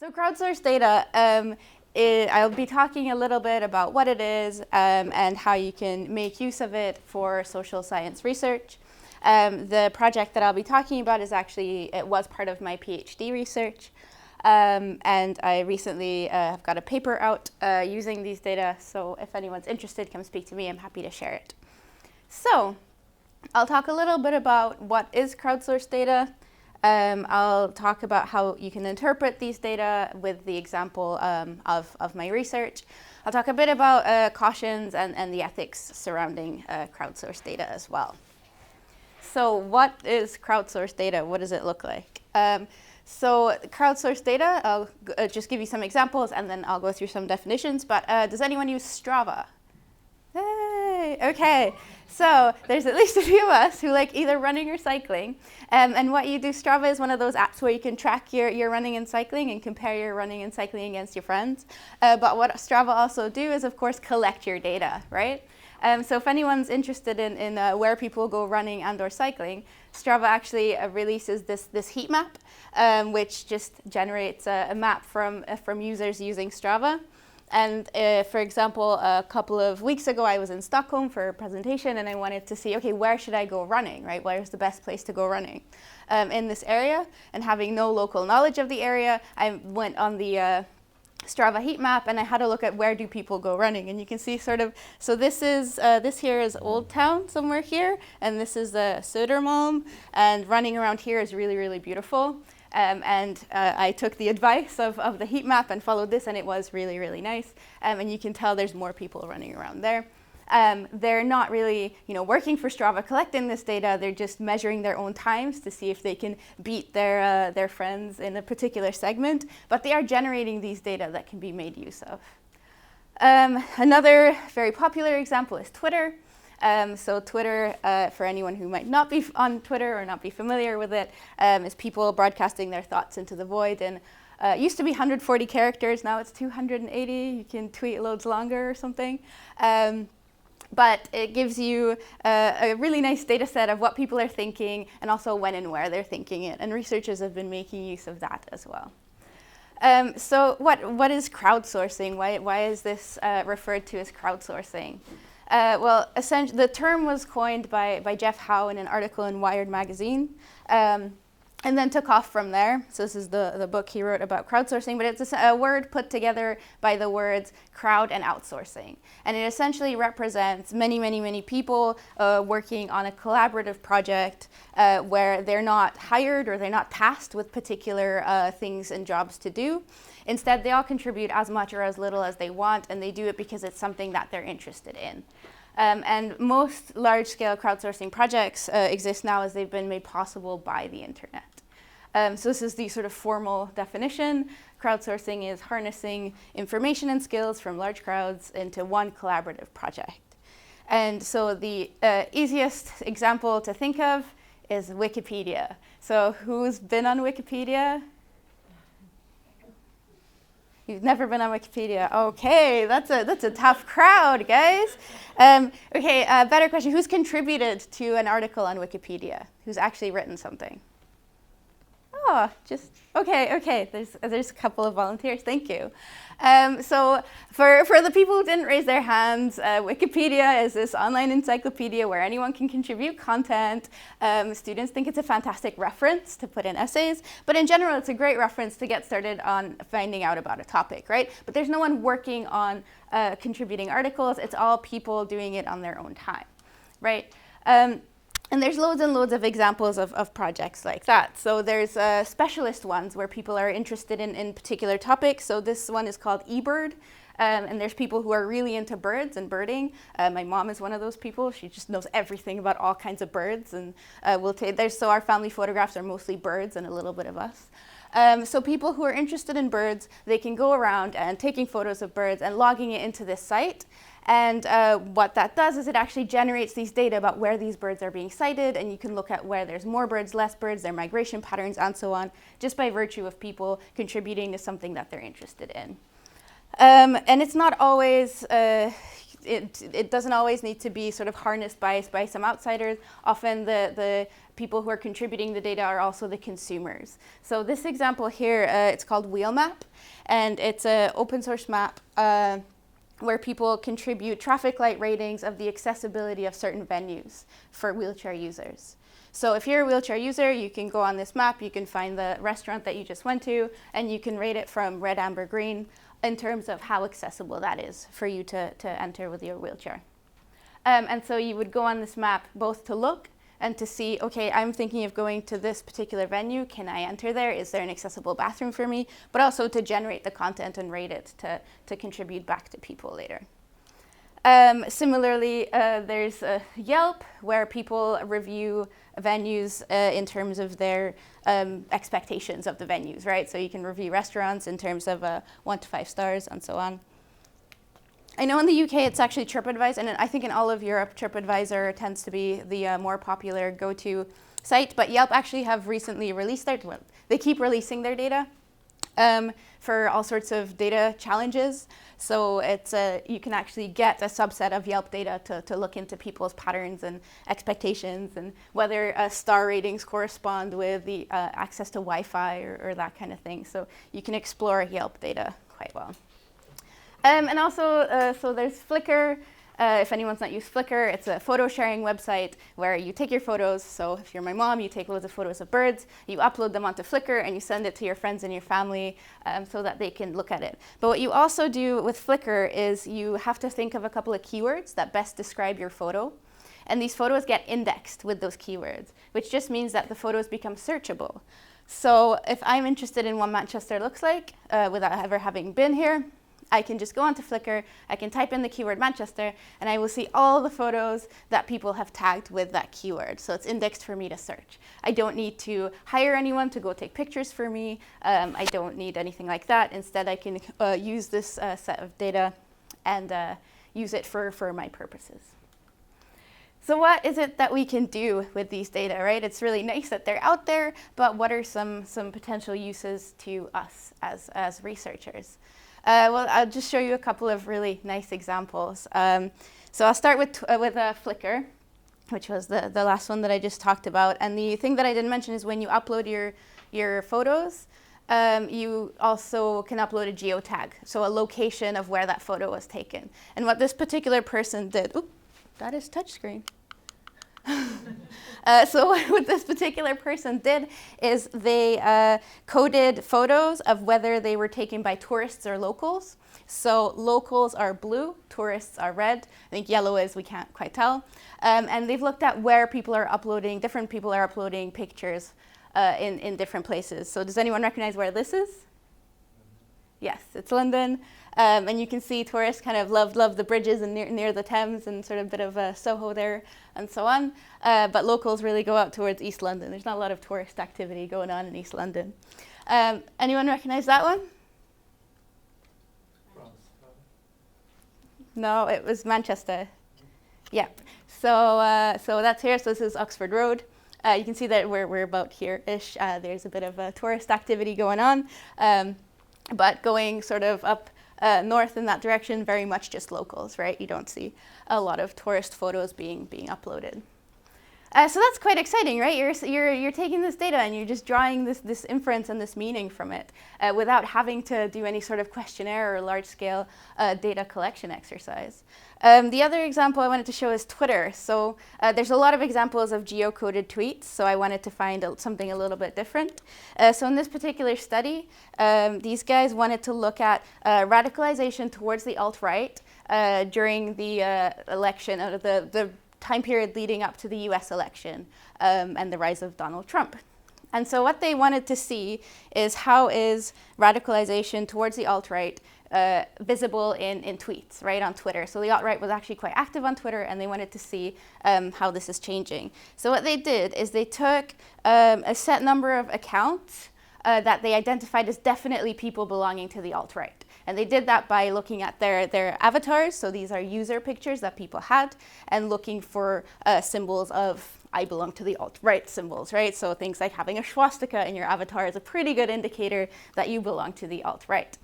So crowdsourced data, I'll be talking a little bit about what it is and how you can make use of it for social science research. The project that I'll be talking about it was part of my PhD research. And I recently have got a paper out using these data. So if anyone's interested, come speak to me. I'm happy to share it. So I'll talk a little bit about what is crowdsourced data. I'll talk about how you can interpret these data with the example of my research. I'll talk a bit about cautions and the ethics surrounding crowdsourced data as well. So what is crowdsourced data? What does it look like? So crowdsourced data, I'll just give you some examples and then I'll go through some definitions. But does anyone use Strava? Hey, okay. So there's at least a few of us who like either running or cycling. And what you do, Strava is one of those apps where you can track your running and cycling and compare your running and cycling against your friends. But what Strava also do is, of course, collect your data, right? So if anyone's interested in where people go running and or cycling, Strava actually releases this heat map, which just generates a map from users using Strava. And for example, a couple of weeks ago, I was in Stockholm for a presentation and I wanted to see, okay, where should I go running, right? Where's the best place to go running in this area? And having no local knowledge of the area, I went on the Strava heat map and I had a look at where do people go running. And you can see sort of, so this here is Old Town somewhere here, and this is Södermalm, and running around here is really, really beautiful. I took the advice of the heat map and followed this, and it was really, really nice. And you can tell there's more people running around there. They're not really, working for Strava collecting this data. They're just measuring their own times to see if they can beat their friends in a particular segment. But they are generating these data that can be made use of. Another very popular example is Twitter. So Twitter, for anyone who might not be on Twitter or not be familiar with it, is people broadcasting their thoughts into the void. And it used to be 140 characters, now it's 280. You can tweet loads longer or something. But it gives you a really nice data set of what people are thinking and also when and where they're thinking it. And researchers have been making use of that as well. So what is crowdsourcing? Why is this referred to as crowdsourcing? Well, essentially, the term was coined by Jeff Howe in an article in Wired magazine, and then took off from there. So this is the book he wrote about crowdsourcing, but it's a word put together by the words crowd and outsourcing. And it essentially represents many, many, many people working on a collaborative project where they're not hired or they're not tasked with particular things and jobs to do. Instead, they all contribute as much or as little as they want, and they do it because it's something that they're interested in. And most large-scale crowdsourcing projects exist now as they've been made possible by the internet. So this is the sort of formal definition. Crowdsourcing is harnessing information and skills from large crowds into one collaborative project. And so the easiest example to think of is Wikipedia. So who's been on Wikipedia? You've never been on Wikipedia. Okay, that's a tough crowd, guys. Okay, better question. Who's contributed to an article on Wikipedia? Who's actually written something? Oh, just, okay. There's a couple of volunteers. Thank you. So for the people who didn't raise their hands, Wikipedia is this online encyclopedia where anyone can contribute content. Students think it's a fantastic reference to put in essays, but in general, it's a great reference to get started on finding out about a topic, right? But there's no one working on contributing articles. It's all people doing it on their own time, right? And there's loads and loads of examples of projects like that. So there's specialist ones where people are interested in particular topics. So this one is called eBird. And there's people who are really into birds and birding. My mom is one of those people. She just knows everything about all kinds of birds. And so our family photographs are mostly birds and a little bit of us. So people who are interested in birds, they can go around and taking photos of birds and logging it into this site. And what that does is it actually generates these data about where these birds are being sighted, and you can look at where there's more birds, less birds, their migration patterns, and so on, just by virtue of people contributing to something that they're interested in. And it's not always it doesn't always need to be sort of harnessed by some outsiders. Often the people who are contributing the data are also the consumers. So this example here, it's called Wheel Map, and it's an open source map where people contribute traffic light ratings of the accessibility of certain venues for wheelchair users. So if you're a wheelchair user, you can go on this map, you can find the restaurant that you just went to, and you can rate it from red, amber, green in terms of how accessible that is for you to enter with your wheelchair. And so you would go on this map both to look and to see, okay, I'm thinking of going to this particular venue. Can I enter there? Is there an accessible bathroom for me? But also to generate the content and rate it to contribute back to people later. Similarly, there's Yelp, where people review venues in terms of their expectations of the venues, right? So you can review restaurants in terms of 1 to 5 stars and so on. I know in the UK it's actually TripAdvisor, and I think in all of Europe TripAdvisor tends to be the more popular go-to site, but Yelp actually have recently released they keep releasing their data for all sorts of data challenges. So it's you can actually get a subset of Yelp data to look into people's patterns and expectations and whether star ratings correspond with the access to Wi-Fi or that kind of thing. So you can explore Yelp data quite well. And also, so there's Flickr. If anyone's not used Flickr, it's a photo sharing website where you take your photos. So if you're my mom, you take loads of photos of birds, you upload them onto Flickr, and you send it to your friends and your family so that they can look at it. But what you also do with Flickr is you have to think of a couple of keywords that best describe your photo. And these photos get indexed with those keywords, which just means that the photos become searchable. So if I'm interested in what Manchester looks like without ever having been here, I can just go onto Flickr, I can type in the keyword Manchester, and I will see all the photos that people have tagged with that keyword. So it's indexed for me to search. I don't need to hire anyone to go take pictures for me. I don't need anything like that. Instead, I can use this set of data and use it for my purposes. So what is it that we can do with these data, right? It's really nice that they're out there, but what are some potential uses to us as researchers? Well, I'll just show you a couple of really nice examples. So I'll start with Flickr, which was the last one that I just talked about. And the thing that I didn't mention is when you upload your photos, you also can upload a geotag, so a location of where that photo was taken. And what this particular person did, oop, that is touchscreen. So what this particular person did is they coded photos of whether they were taken by tourists or locals. So locals are blue, tourists are red. I think yellow is, we can't quite tell. And they've looked at where different people are uploading pictures in different places. So does anyone recognize where this is? Yes, it's London. And you can see tourists kind of love the bridges and near the Thames and sort of a bit of Soho there and so on. But locals really go out towards East London. There's not a lot of tourist activity going on in East London. Anyone recognize that one? No, it was Manchester. Yep. So that's here. So this is Oxford Road. You can see that we're about here-ish. There's a bit of tourist activity going on. But going sort of up north in that direction, very much just locals, right? You don't see a lot of tourist photos being uploaded. So that's quite exciting, right? You're taking this data and you're just drawing this inference and this meaning from it without having to do any sort of questionnaire or large-scale data collection exercise. The other example I wanted to show is Twitter. So there's a lot of examples of geocoded tweets, so I wanted to find something a little bit different. So in this particular study, these guys wanted to look at radicalization towards the alt-right during the election, the time period leading up to the US election and the rise of Donald Trump. And so what they wanted to see is how is radicalization towards the alt-right visible in tweets, right, on Twitter. So the alt-right was actually quite active on Twitter, and they wanted to see how this is changing. So what they did is they took a set number of accounts that they identified as definitely people belonging to the alt-right. And they did that by looking at their avatars, so these are user pictures that people had, and looking for symbols of I belong to the alt-right symbols, right? So things like having a swastika in your avatar is a pretty good indicator that you belong to the alt-right.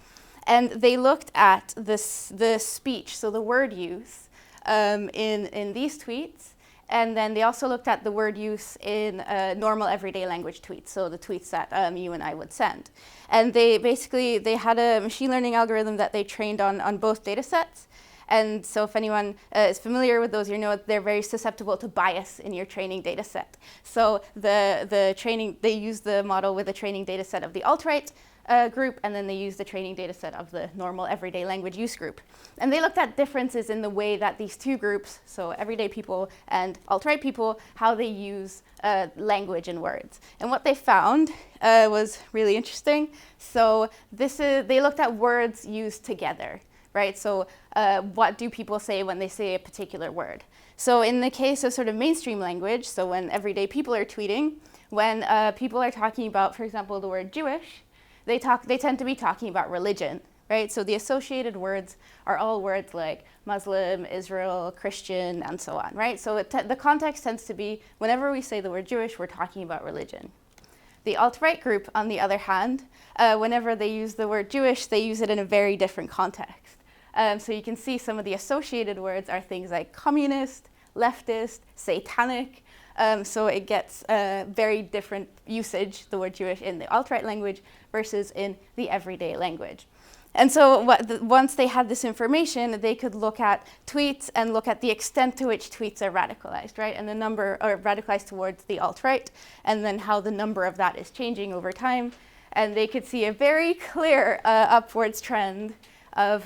And they looked at the speech, so the word use, in these tweets. And then they also looked at the word use in normal everyday language tweets, so the tweets that you and I would send. And they had a machine learning algorithm that they trained on both data sets. And so if anyone is familiar with those, you know they're very susceptible to bias in your training data set. So they use the model with a training data set of the alt-right group, and then they use the training data set of the normal everyday language use group. And they looked at differences in the way that these two groups, so everyday people and alt-right people, how they use language and words. And what they found was really interesting. So they looked at words used together, right? So what do people say when they say a particular word? So in the case of sort of mainstream language, so when everyday people are tweeting, when people are talking about, for example, the word Jewish, they tend to be talking about religion, right? So the associated words are all words like Muslim, Israel, Christian, and so on, right? So the context tends to be, whenever we say the word Jewish, we're talking about religion. The alt-right group, on the other hand, whenever they use the word Jewish, they use it in a very different context. So you can see some of the associated words are things like communist, leftist, satanic. So it gets very different usage, the word Jewish, in the alt-right language versus in the everyday language. And so once they had this information, they could look at tweets and look at the extent to which tweets are radicalized, right? And the number are radicalized towards the alt-right, and then how the number of that is changing over time. And they could see a very clear upwards trend of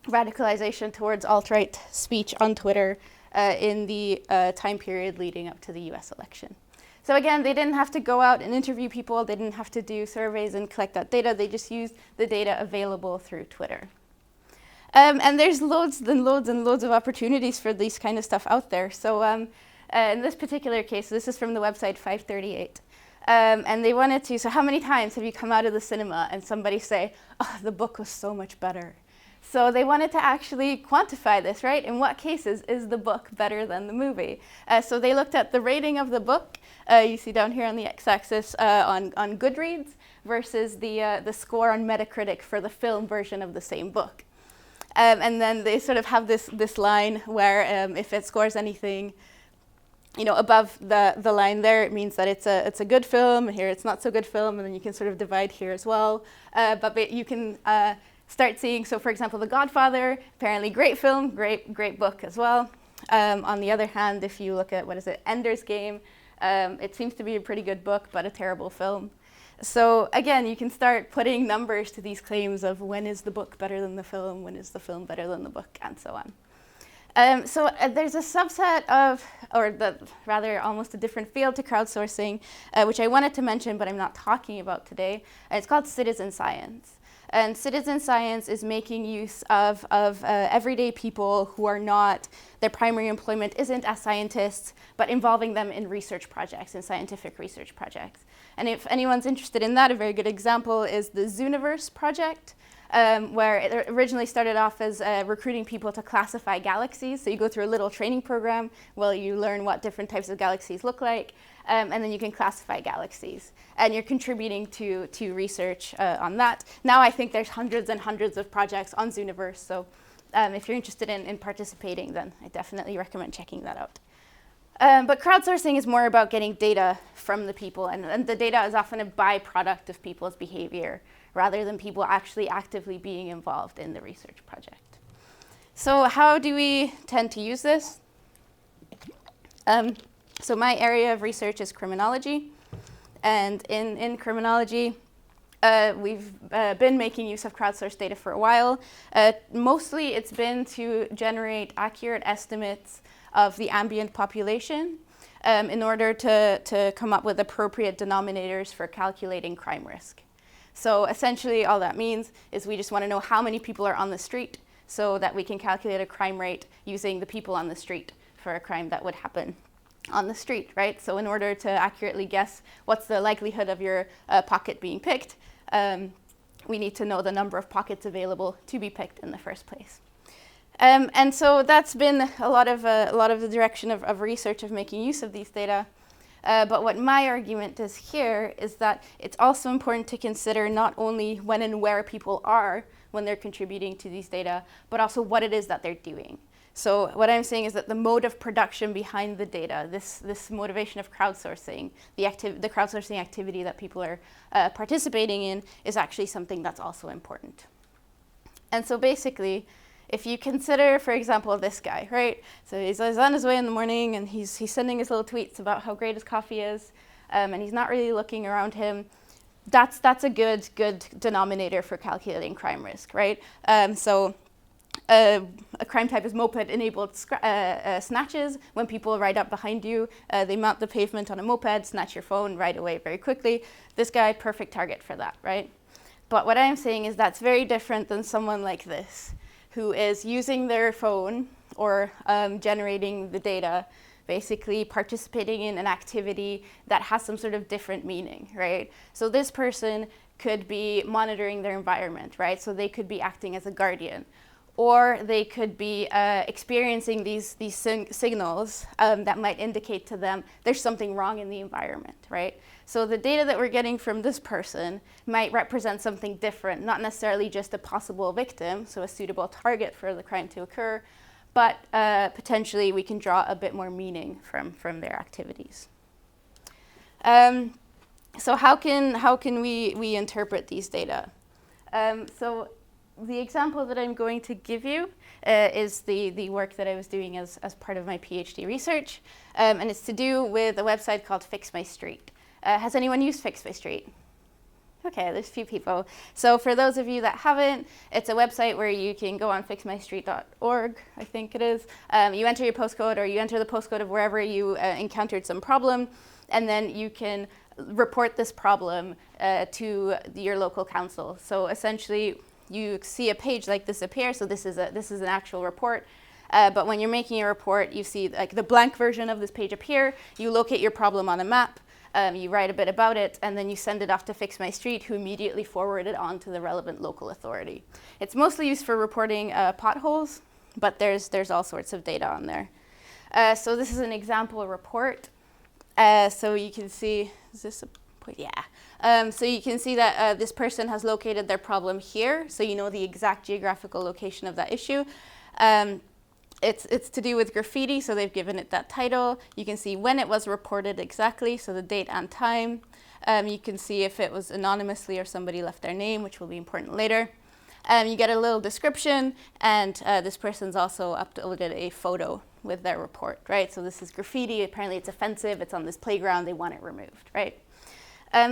radicalization towards alt-right speech on Twitter in the time period leading up to the US election. So again, they didn't have to go out and interview people. They didn't have to do surveys and collect that data. They just used the data available through Twitter. And there's loads and loads and loads of opportunities for these kind of stuff out there. So in this particular case, this is from the website 538. And they wanted to, so how many times have you come out of the cinema and somebody say, oh, the book was so much better? So they wanted to actually quantify this, right? In what cases is the book better than the movie? So they looked at the rating of the book, you see down here on the x-axis on Goodreads, versus the score on Metacritic for the film version of the same book. And then they sort of have this line where if it scores anything, you know, above the line there, it means that it's a good film. Here it's not so good film, and then you can sort of divide here as well. But you can start seeing, so for example, The Godfather, apparently great film, great book as well. On the other hand, if you look at, Ender's Game, it seems to be a pretty good book, but a terrible film. So again, you can start putting numbers to these claims of when is the book better than the film, when is the film better than the book, and so on. So there's a subset of, or rather almost a different field to crowdsourcing, which I wanted to mention, but I'm not talking about today. It's called citizen science. And citizen science is making use of everyday people who are not, their primary employment isn't as scientists, but involving them in research projects, in scientific research projects. And if anyone's interested in that, a very good example is the Zooniverse project, where it originally started off as recruiting people to classify galaxies. So you go through a little training program where you learn what different types of galaxies look like, and then you can classify galaxies. And you're contributing to research on that. Now I think there's hundreds and hundreds of projects on Zooniverse, so if you're interested in participating, then I definitely recommend checking that out. But crowdsourcing is more about getting data from the people, and the data is often a byproduct of people's behavior, rather than people actually actively being involved in the research project. So how do we tend to use this? So my area of research is criminology, and in criminology, we've been making use of crowdsourced data for a while. Mostly it's been to generate accurate estimates of the ambient population in order to come up with appropriate denominators for calculating crime risk. So essentially all that means is we just want to know how many people are on the street so that we can calculate a crime rate using the people on the street for a crime that would happen on the street, right? So in order to accurately guess what's the likelihood of your pocket being picked, we need to know the number of pockets available to be picked in the first place. And so that's been a lot of the direction of research of making use of these data. But what my argument is here is that it's also important to consider not only when and where people are when they're contributing to these data, but also what it is that they're doing. So what I'm saying is that the mode of production behind the data, this motivation of crowdsourcing, the crowdsourcing activity that people are participating in, is actually something that's also important. And so basically, if you consider, for example, this guy, right? So he's on his way in the morning, and he's sending his little tweets about how great his coffee is, and he's not really looking around him. That's a good denominator for calculating crime risk, right? A crime type is moped-enabled snatches. When people ride up behind you, they mount the pavement on a moped, snatch your phone, ride away very quickly. This guy, perfect target for that, right? But what I'm saying is that's very different than someone like this, who is using their phone or generating the data, basically participating in an activity that has some sort of different meaning, right? So this person could be monitoring their environment, right? So they could be acting as a guardian. Or they could be experiencing these signals that might indicate to them there's something wrong in the environment, right? So the data that we're getting from this person might represent something different, not necessarily just a possible victim, so a suitable target for the crime to occur, but potentially we can draw a bit more meaning from their activities. So how can we interpret these data? So the example that I'm going to give you is the work that I was doing as part of my PhD research, and it's to do with a website called Fix My Street. Has anyone used Fix My Street? Okay, there's a few people. So for those of you that haven't, it's a website where you can go on fixmystreet.org, I think it is. You enter your postcode, or you enter the postcode of wherever you encountered some problem, and then you can report this problem to your local council. So essentially, you see a page like this appear. So this is an actual report. But when you're making a report, you see like the blank version of this page appear. You locate your problem on a map. You write a bit about it, and then you send it off to Fix My Street, who immediately forward it on to the relevant local authority. It's mostly used for reporting potholes, but there's all sorts of data on there. So this is an example report. So you can see, is this a point? Yeah. So you can see that this person has located their problem here, so you know the exact geographical location of that issue. It's to do with graffiti, so they've given it that title. You can see when it was reported exactly, so the date and time. You can see if it was anonymously or somebody left their name, which will be important later. You get a little description, and this person's also uploaded a photo with their report, right? So this is graffiti. Apparently it's offensive. It's on this playground. They want it removed, right?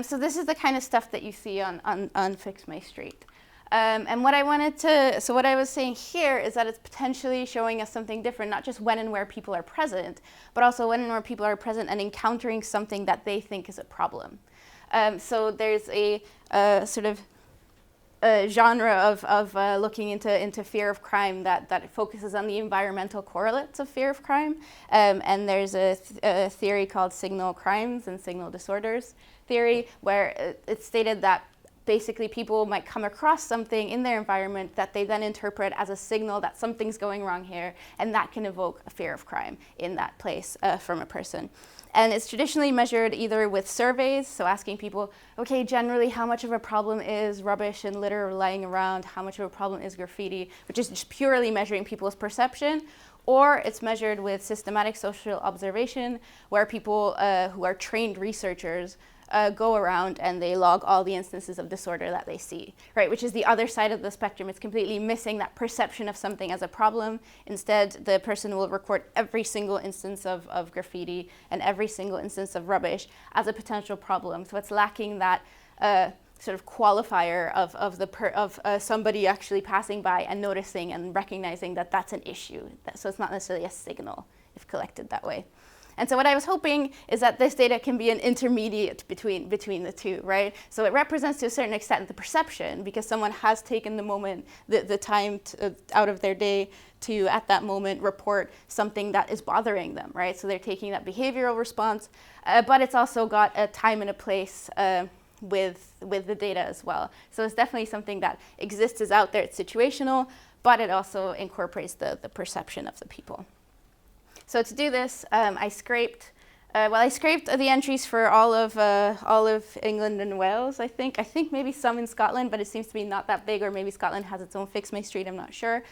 So this is the kind of stuff that you see on Fix My Street. And what I was saying here is that it's potentially showing us something different, not just when and where people are present, but also when and where people are present and encountering something that they think is a problem. So there's a sort of genre of looking into fear of crime that focuses on the environmental correlates of fear of crime. And there's a theory called signal crimes and signal disorders theory, where it's stated that basically people might come across something in their environment that they then interpret as a signal that something's going wrong here, and that can evoke a fear of crime in that place from a person. And it's traditionally measured either with surveys, so asking people, okay, generally how much of a problem is rubbish and litter lying around, how much of a problem is graffiti, which is just purely measuring people's perception, or it's measured with systematic social observation, where people who are trained researchers go around and they log all the instances of disorder that they see, right? Which is the other side of the spectrum. It's completely missing that perception of something as a problem. Instead, the person will record every single instance of graffiti and every single instance of rubbish as a potential problem. So it's lacking that sort of qualifier of somebody actually passing by and noticing and recognizing that that's an issue. So it's not necessarily a signal if collected that way. And so what I was hoping is that this data can be an intermediate between the two, right? So it represents to a certain extent the perception, because someone has taken the moment, the time out of their day to, at that moment, report something that is bothering them, right? So they're taking that behavioral response, but it's also got a time and a place with the data as well. So it's definitely something that exists, is out there, it's situational, but it also incorporates the perception of the people. So to do this, I scraped the entries for all of England and Wales, I think maybe some in Scotland, but it seems to be not that big, or maybe Scotland has its own Fix My Street, I'm not sure.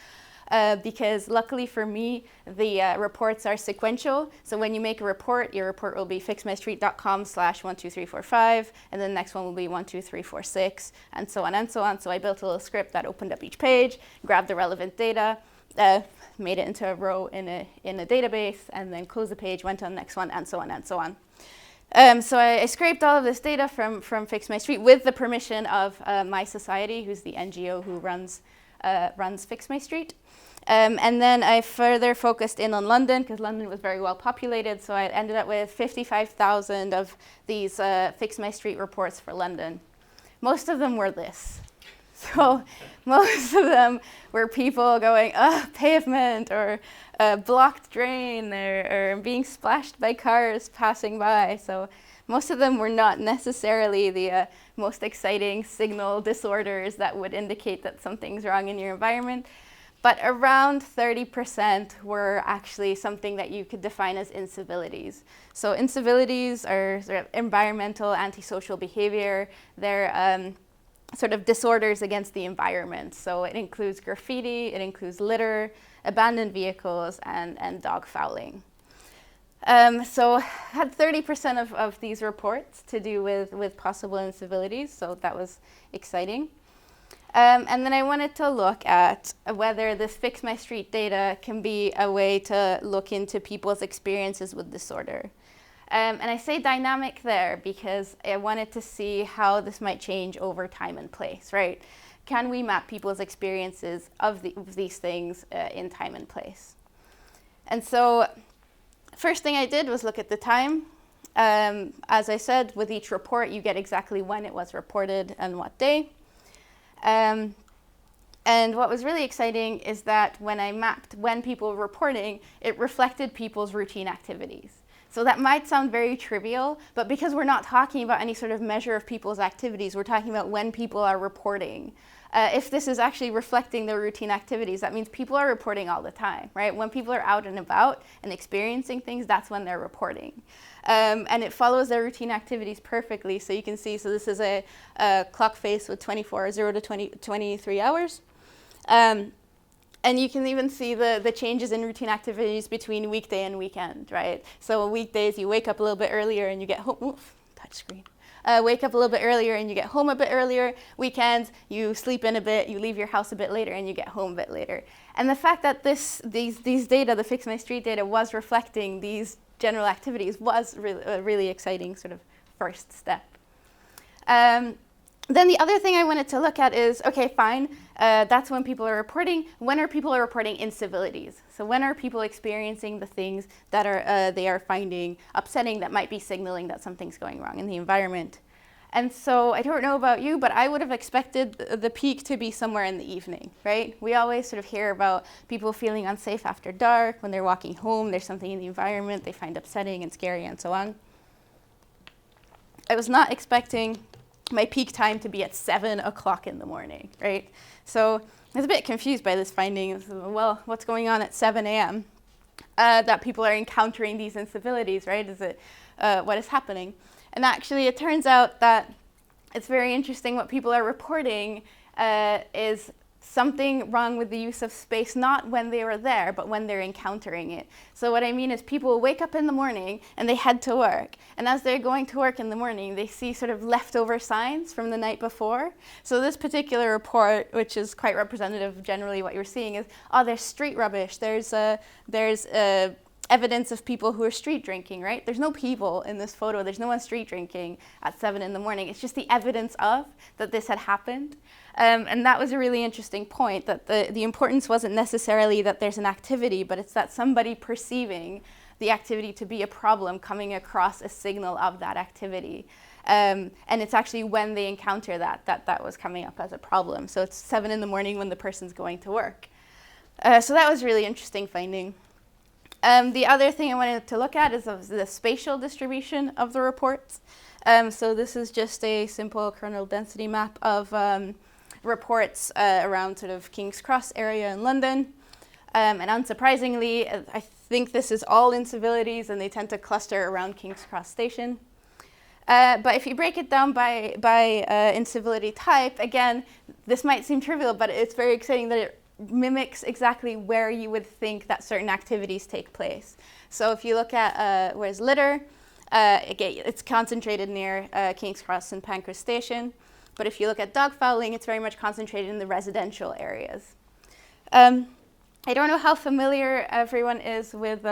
because luckily for me, the reports are sequential. So when you make a report, your report will be fixmystreet.com/12345, and then the next one will be 12346, and so on and so on. So I built a little script that opened up each page, grabbed the relevant data, made it into a row in a database, and then closed the page, went on the next one, and so on and so on. So I scraped all of this data from Fix My Street with the permission of My Society, who's the NGO who runs Fix My Street. And then I further focused in on London, because London was very well populated, so I ended up with 55,000 of these Fix My Street reports for London. Most of them were this. So most of them were people going, pavement, or blocked drain, or being splashed by cars passing by. So most of them were not necessarily the most exciting signal disorders that would indicate that something's wrong in your environment. But around 30% were actually something that you could define as incivilities. So incivilities are sort of environmental, antisocial behavior. They're sort of disorders against the environment. So it includes graffiti, it includes litter, abandoned vehicles, and dog fouling. So had 30% of these reports to do with possible incivilities, so that was exciting. And then I wanted to look at whether this Fix My Street data can be a way to look into people's experiences with disorder. And I say dynamic there because I wanted to see how this might change over time and place, right? Can we map people's experiences of these things in time and place? And so first thing I did was look at the time. As I said, with each report, you get exactly when it was reported and what day. And what was really exciting is that when I mapped when people were reporting, it reflected people's routine activities. So that might sound very trivial, but because we're not talking about any sort of measure of people's activities, we're talking about when people are reporting. If this is actually reflecting their routine activities, that means people are reporting all the time, right? When people are out and about and experiencing things, that's when they're reporting. And it follows their routine activities perfectly. So you can see, so this is a clock face with 24, 0 to 23 hours. And you can even see the changes in routine activities between weekday and weekend, right? So weekdays, you wake up a little bit earlier and you get home, touch screen. Wake up a little bit earlier and you get home a bit earlier. Weekends, you sleep in a bit, you leave your house a bit later, and you get home a bit later. And the fact that these data, the Fix My Street data, was reflecting these general activities was really, a really exciting sort of first step. Then the other thing I wanted to look at is, okay, fine, that's when people are reporting. When are people reporting incivilities? So when are people experiencing the things that they are finding upsetting that might be signaling that something's going wrong in the environment? And so I don't know about you, but I would have expected the peak to be somewhere in the evening, right? We always sort of hear about people feeling unsafe after dark, when they're walking home, there's something in the environment they find upsetting and scary and so on. I was not expecting my peak time to be at 7 o'clock in the morning, right? So I was a bit confused by this finding. Well, what's going on at 7 a.m.? That people are encountering these incivilities, right? Is it what is happening? And actually, it turns out that it's very interesting. What people are reporting is something wrong with the use of space, not when they were there, but when they're encountering it. So what I mean is people wake up in the morning and they head to work. And as they're going to work in the morning, they see sort of leftover signs from the night before. So this particular report, which is quite representative of generally what you're seeing, is, there's street rubbish. There's evidence of people who are street drinking, right? There's no people in this photo. There's no one street drinking at 7 in the morning. It's just the evidence of that this had happened. And that was a really interesting point, that the importance wasn't necessarily that there's an activity, but it's that somebody perceiving the activity to be a problem coming across a signal of that activity. And it's actually when they encounter that was coming up as a problem. So it's 7 in the morning when the person's going to work. So that was a really interesting finding. The other thing I wanted to look at is the spatial distribution of the reports. So this is just a simple kernel density map of reports around sort of King's Cross area in London. And unsurprisingly, I think this is all incivilities, and they tend to cluster around King's Cross Station. But if you break it down by incivility type, again, this might seem trivial, but it's very exciting that mimics exactly where you would think that certain activities take place. So if you look at where's litter, again, it's concentrated near King's Cross and Pancras Station. But if you look at dog fouling, it's very much concentrated in the residential areas. I don't know how familiar everyone is with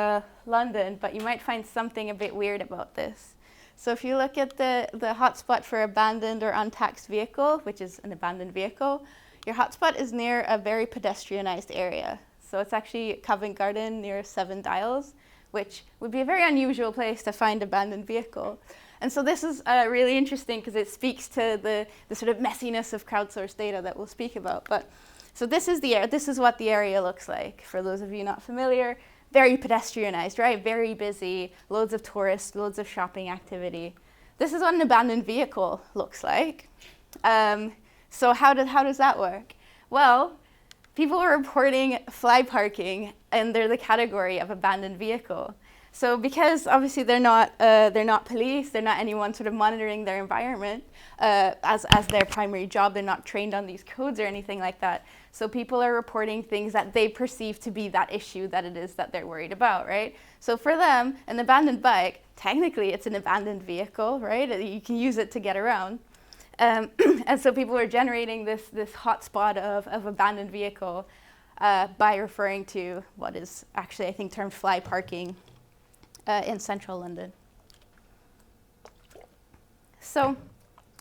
London, but you might find something a bit weird about this. So if you look at the hotspot for abandoned or untaxed vehicle, which is an abandoned vehicle, your hotspot is near a very pedestrianized area. So it's actually Covent Garden near Seven Dials, which would be a very unusual place to find abandoned vehicle. And so this is really interesting because it speaks to the sort of messiness of crowdsourced data that we'll speak about. But so this is what the area looks like. For those of you not familiar, very pedestrianized, right? Very busy, loads of tourists, loads of shopping activity. This is what an abandoned vehicle looks like. So how does that work? Well, people are reporting fly parking, and they're the category of abandoned vehicle. So because obviously they're not police, they're not anyone sort of monitoring their environment as their primary job. They're not trained on these codes or anything like that. So people are reporting things that they perceive to be that issue that it is that they're worried about, right? So for them, an abandoned bike, technically it's an abandoned vehicle, right? You can use it to get around. And so people are generating this hotspot of abandoned vehicle by referring to what is actually, I think, termed fly parking in central London. So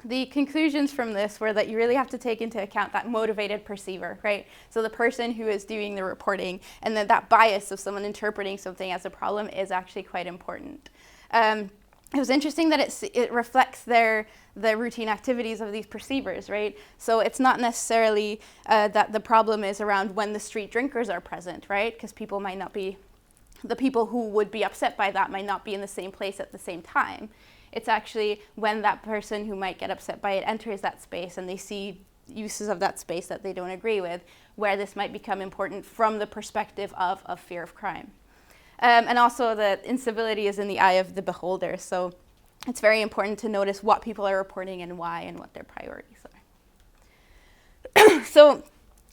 the conclusions from this were that you really have to take into account that motivated perceiver, right? So the person who is doing the reporting, and then that bias of someone interpreting something as a problem is actually quite important. It was interesting that it reflects the routine activities of these perceivers, right? So it's not necessarily that the problem is around when the street drinkers are present, right? Because people might not be, the people who would be upset by that might not be in the same place at the same time. It's actually when that person who might get upset by it enters that space and they see uses of that space that they don't agree with, where this might become important from the perspective of fear of crime. And also that incivility is in the eye of the beholder. So it's very important to notice what people are reporting and why and what their priorities are. So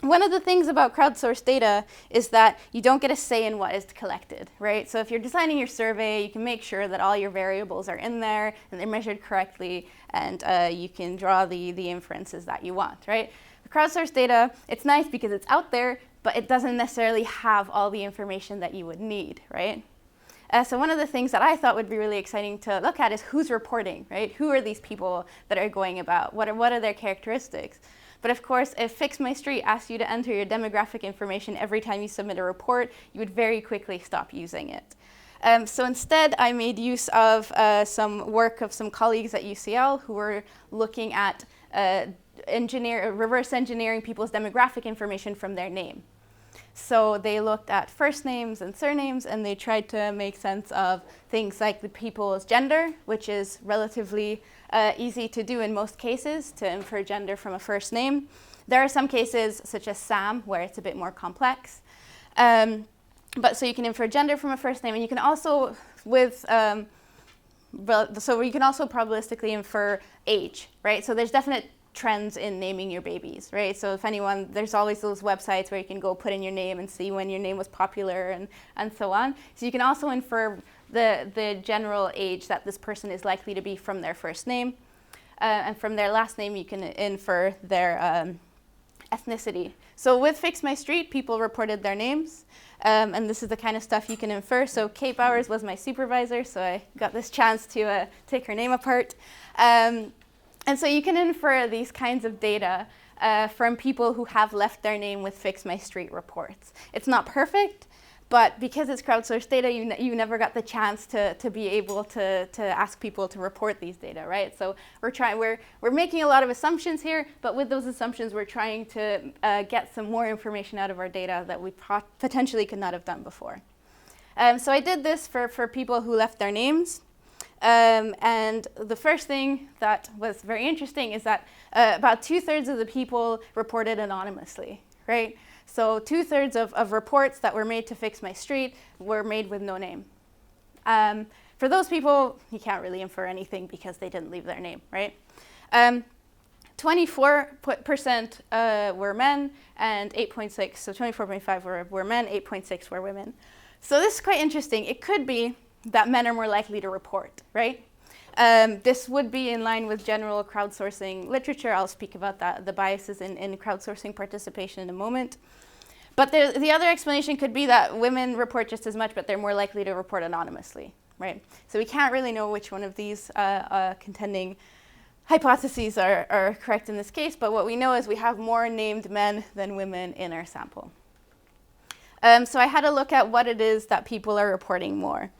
one of the things about crowdsourced data is that you don't get a say in what is collected, right? So if you're designing your survey, you can make sure that all your variables are in there and they're measured correctly, and you can draw the inferences that you want, right? The crowdsourced data, it's nice because it's out there, but it doesn't necessarily have all the information that you would need, right? So one of the things that I thought would be really exciting to look at is who's reporting, right? Who are these people that are going about? What are their characteristics? But of course, if Fix My Street asks you to enter your demographic information every time you submit a report, you would very quickly stop using it. So instead, I made use of some work of some colleagues at UCL who were looking at reverse engineering people's demographic information from their name. So they looked at first names and surnames, and they tried to make sense of things like the people's gender, which is relatively easy to do in most cases, to infer gender from a first name. There are some cases, such as Sam, where it's a bit more complex. But so you can infer gender from a first name, and you can also, so you can also probabilistically infer age, right? So there's definite trends in naming your babies, right? So if anyone, there's always those websites where you can go put in your name and see when your name was popular and so on. So you can also infer the general age that this person is likely to be from their first name. And from their last name, you can infer their ethnicity. So with Fix My Street, people reported their names. And this is the kind of stuff you can infer. So Kate Bowers was my supervisor, so I got this chance to take her name apart. And so you can infer these kinds of data from people who have left their name with Fix My Street reports. It's not perfect, but because it's crowdsourced data, you never got the chance to be able to ask people to report these data, right? So we're making a lot of assumptions here, but with those assumptions, we're trying to get some more information out of our data that we potentially could not have done before. So I did this for people who left their names. And the first thing that was very interesting is that about 2/3 of the people reported anonymously, right? So 2/3 of reports that were made to Fix My Street were made with no name. For those people, you can't really infer anything because they didn't leave their name, right? 24% were men, and 8.6, so 24.5 were men, 8.6 were women. So this is quite interesting. It could be that men are more likely to report, right? This would be in line with general crowdsourcing literature. I'll speak about that, the biases in crowdsourcing participation in a moment. But the other explanation could be that women report just as much, but they're more likely to report anonymously, right? So we can't really know which one of these contending hypotheses are correct in this case, but what we know is we have more named men than women in our sample. So I had a look at what it is that people are reporting more.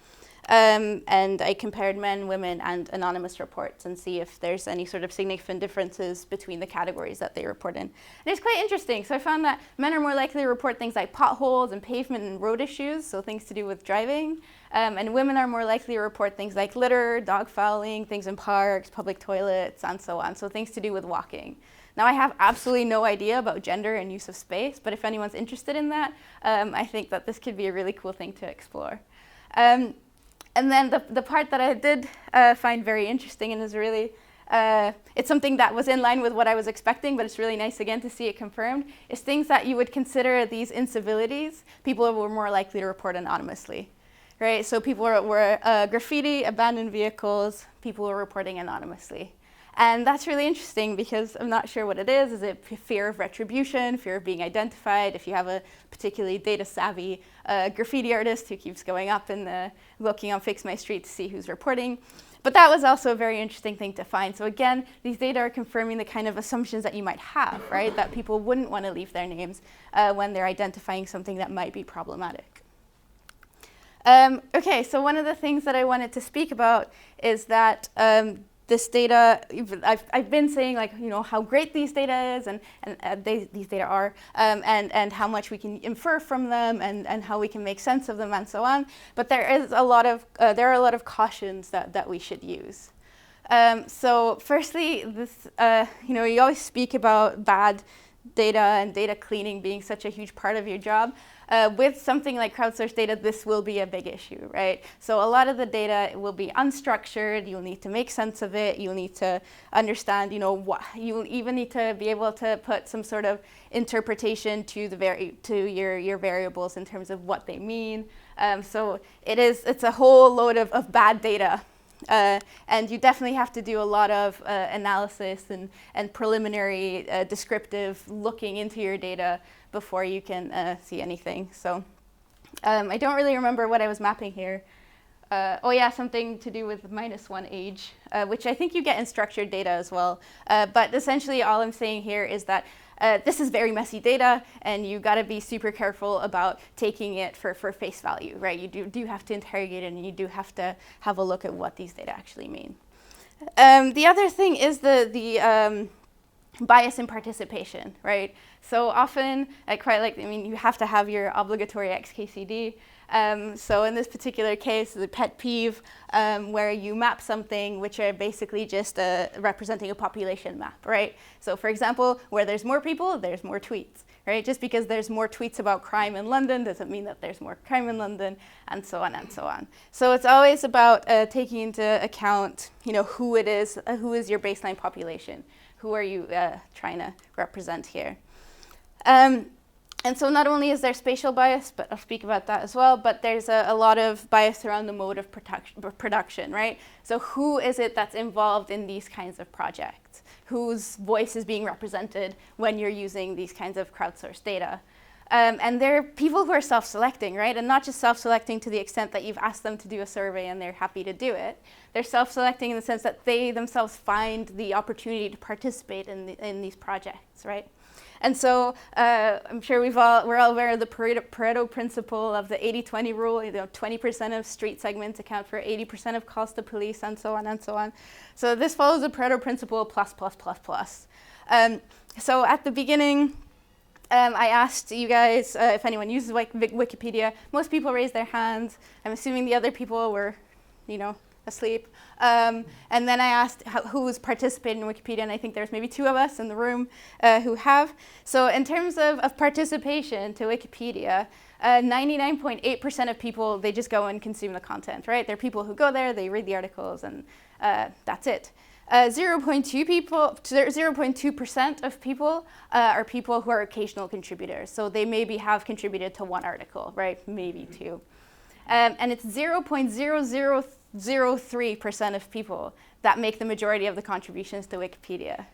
And I compared men, women, and anonymous reports and see if there's any sort of significant differences between the categories that they report in. And it's quite interesting. So I found that men are more likely to report things like potholes and pavement and road issues, so things to do with driving. And women are more likely to report things like litter, dog fouling, things in parks, public toilets, and so on, so things to do with walking. Now, I have absolutely no idea about gender and use of space, but if anyone's interested in that, I think that this could be a really cool thing to explore. And then the part that I did find very interesting and is really, it's something that was in line with what I was expecting, but it's really nice again to see it confirmed, is things that you would consider these incivilities, people were more likely to report anonymously, right? So people were graffiti, abandoned vehicles, people were reporting anonymously. And that's really interesting because I'm not sure what it is. Is it fear of retribution, fear of being identified? If you have a particularly data-savvy graffiti artist who keeps going up and looking on Fix My Street to see who's reporting. But that was also a very interesting thing to find. So again, these data are confirming the kind of assumptions that you might have, right? That people wouldn't want to leave their names when they're identifying something that might be problematic. Okay, so one of the things that I wanted to speak about is that this data, I've been saying, like, you know, how great these data is and these data are, and how much we can infer from them and how we can make sense of them and so on. But there are a lot of cautions that we should use. So firstly, this, you know, you always speak about bad data and data cleaning being such a huge part of your job. With something like crowdsourced data, this will be a big issue, right? So a lot of the data will be unstructured. You'll need to make sense of it. You'll need to understand, you know, what you'll even need to be able to put some sort of interpretation to your variables in terms of what they mean. So it's a whole load of bad data. And you definitely have to do a lot of analysis and preliminary descriptive looking into your data before you can see anything. So I don't really remember what I was mapping here. Oh yeah, something to do with -1 age, which I think you get in structured data as well. But essentially all I'm saying here is that this is very messy data, and you got to be super careful about taking it for face value, right? You do have to interrogate it, and you do have to have a look at what these data actually mean. The other thing is the bias in participation, right? So often, you have to have your obligatory XKCD. So in this particular case, the pet peeve, where you map something which are basically just representing a population map, right? So for example, where there's more people, there's more tweets, right? Just because there's more tweets about crime in London doesn't mean that there's more crime in London, and so on and so on. So it's always about taking into account, you know, who it is, who is your baseline population, who are you trying to represent here. And so not only is there spatial bias, but I'll speak about that as well, but there's a lot of bias around the mode of production, right? So who is it that's involved in these kinds of projects? Whose voice is being represented when you're using these kinds of crowdsourced data? And they're people who are self-selecting, right? And not just self-selecting to the extent that you've asked them to do a survey and they're happy to do it. They're self-selecting in the sense that they themselves find the opportunity to participate in these projects, right? And so I'm sure we're all aware of the Pareto principle of the 80-20 rule. You know, 20% of street segments account for 80% of calls to police, and so on and so on. So this follows the Pareto principle plus. So at the beginning, I asked you guys if anyone uses Wikipedia. Most people raised their hands. I'm assuming the other people were, you know, asleep. And then I asked who's participating in Wikipedia, and I think there's maybe 2 of us in the room who have. So in terms of participation to Wikipedia, 99.8% of people, they just go and consume the content, right? They're people who go there, they read the articles, and that's it. 0.2 people, 0.2% of people are people who are occasional contributors. So they maybe have contributed to one article, right? Maybe two. And it's 0.0003% of people that make the majority of the contributions to Wikipedia.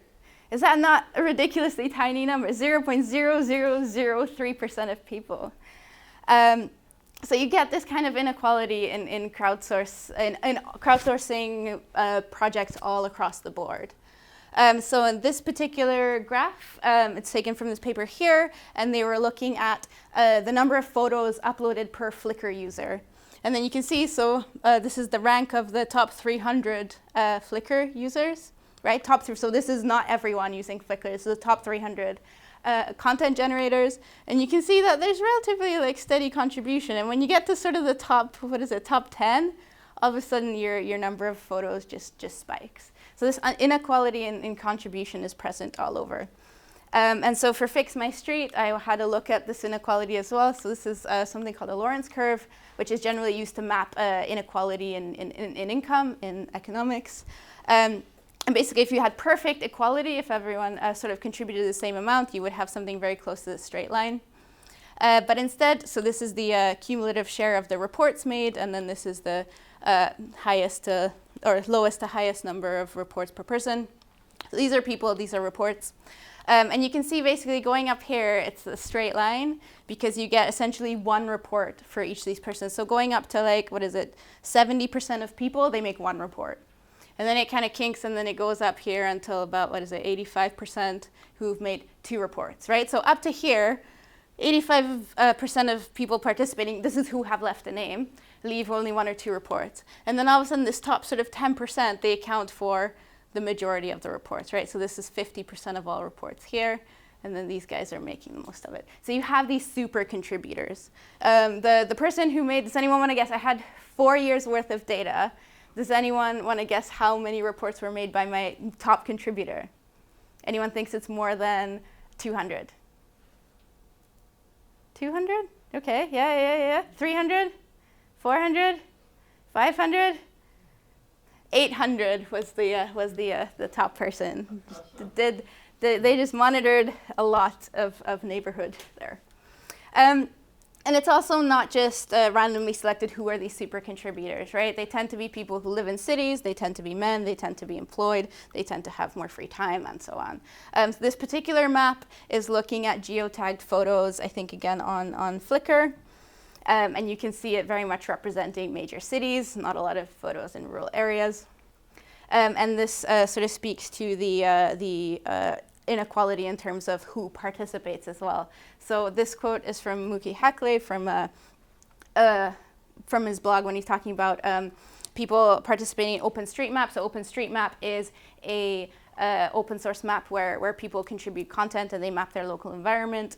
Is that not a ridiculously tiny number? 0.0003% of people. So you get this kind of inequality in crowdsourcing projects all across the board. So in this particular graph, it's taken from this paper here, and they were looking at the number of photos uploaded per Flickr user. And then you can see, so this is the rank of the top 300 Flickr users, right? So this is not everyone using Flickr, this is the top 300 content generators. And you can see that there's relatively like steady contribution. And when you get to sort of the top, top 10, all of a sudden your number of photos just spikes. So this inequality in contribution is present all over. And so for Fix My Street, I had a look at this inequality as well. So this is something called a Lorenz Curve, which is generally used to map inequality in income, in economics. And basically, if you had perfect equality, if everyone sort of contributed the same amount, you would have something very close to the straight line. But instead, so this is the cumulative share of the reports made, and then this is the highest to, or lowest to highest number of reports per person. So these are people, these are reports. And you can see basically going up here, it's a straight line because you get essentially one report for each of these persons. So going up to like, 70% of people, they make one report. And then it kind of kinks and then it goes up here until about, 85% who've made two reports, right? So up to here, 85% of people participating, this is who have left a name, leave only one or two reports. And then all of a sudden this top sort of 10%, they account for the majority of the reports, right? So this is 50% of all reports here, and then these guys are making the most of it. So you have these super contributors. The person who made, does anyone want to guess? I had 4 years worth of data. Does anyone want to guess how many reports were made by my top contributor? Anyone thinks it's more than 200? 200? Okay, yeah. 300? 400? 500? 800 was the top person. They just monitored a lot of neighborhood there. And it's also not just randomly selected who are these super contributors, right? They tend to be people who live in cities, they tend to be men, they tend to be employed, they tend to have more free time, and so on. So this particular map is looking at geotagged photos, I think again on Flickr. And you can see it very much representing major cities, not a lot of photos in rural areas. And this sort of speaks to the inequality in terms of who participates as well. So this quote is from Muki Hakle from his blog when he's talking about people participating in OpenStreetMap. So OpenStreetMap is a open source map where people contribute content and they map their local environment.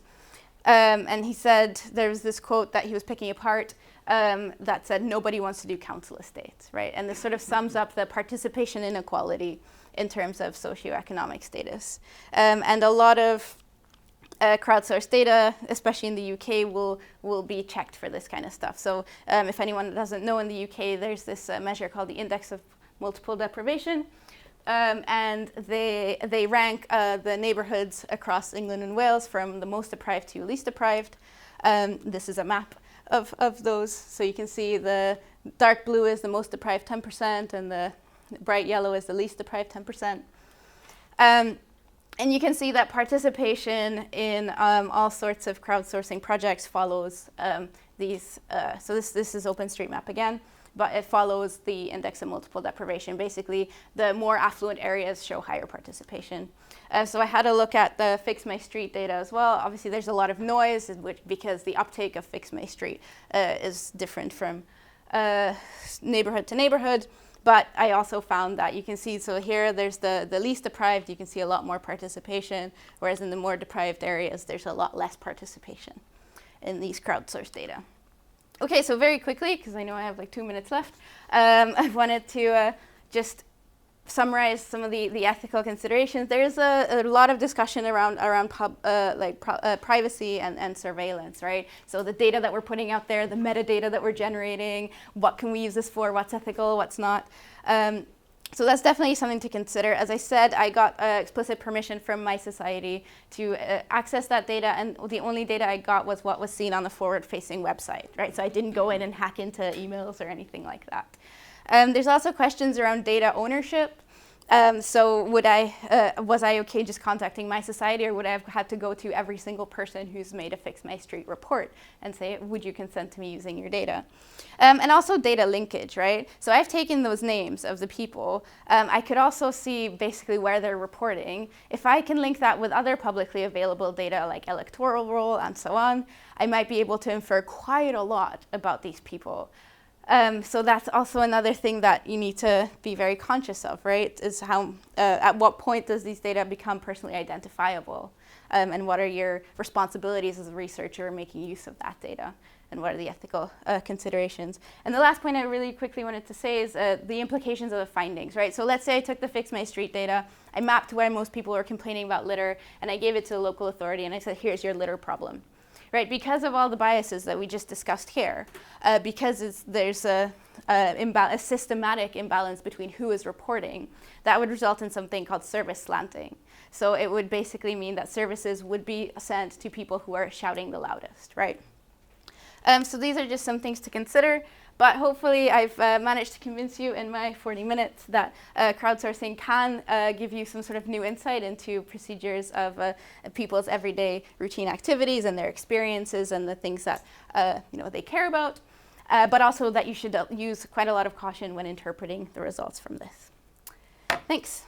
And he said there was this quote that he was picking apart that said, nobody wants to do council estates, right? And this sort of sums up the participation inequality in terms of socioeconomic status. And a lot of crowdsourced data, especially in the UK, will be checked for this kind of stuff. So if anyone doesn't know, in the UK, there's this measure called the Index of Multiple Deprivation. And they rank the neighborhoods across England and Wales from the most deprived to least deprived. This is a map of those. So you can see the dark blue is the most deprived 10%, and the bright yellow is the least deprived 10%. And you can see that participation in all sorts of crowdsourcing projects follows these. So this is OpenStreetMap again. But it follows the index of multiple deprivation. Basically, the more affluent areas show higher participation. So I had a look at the Fix My Street data as well. Obviously, there's a lot of noise because the uptake of Fix My Street is different from neighborhood to neighborhood. But I also found that you can see, so here there's the least deprived, you can see a lot more participation, whereas in the more deprived areas, there's a lot less participation in these crowdsourced data. Okay, so very quickly, because I know I have like 2 minutes left, I wanted to just summarize some of the ethical considerations. There's a lot of discussion around privacy and surveillance, right? So the data that we're putting out there, the metadata that we're generating, what can we use this for, what's ethical, what's not. So that's definitely something to consider. As I said, I got explicit permission from my society to access that data, and the only data I got was what was seen on the forward-facing website, right? So I didn't go in and hack into emails or anything like that. There's also questions around data ownership. So was I okay just contacting my society, or would I have had to go to every single person who's made a Fix My Street report and say, would you consent to me using your data? And also data linkage, right? So I've taken those names of the people. I could also see basically where they're reporting. If I can link that with other publicly available data like electoral roll and so on, I might be able to infer quite a lot about these people. So that's also another thing that you need to be very conscious of, right? Is how, at what point does these data become personally identifiable? And what are your responsibilities as a researcher making use of that data? And what are the ethical considerations? And the last point I really quickly wanted to say is the implications of the findings, right? So let's say I took the Fix My Street data, I mapped where most people were complaining about litter, and I gave it to the local authority, and I said, here's your litter problem. Right, because of all the biases that we just discussed here, because there's a systematic imbalance between who is reporting, that would result in something called service slanting. So it would basically mean that services would be sent to people who are shouting the loudest, right? So these are just some things to consider. But hopefully I've managed to convince you in my 40 minutes that crowdsourcing can give you some sort of new insight into procedures of people's everyday routine activities and their experiences and the things that they care about, but also that you should use quite a lot of caution when interpreting the results from this. Thanks.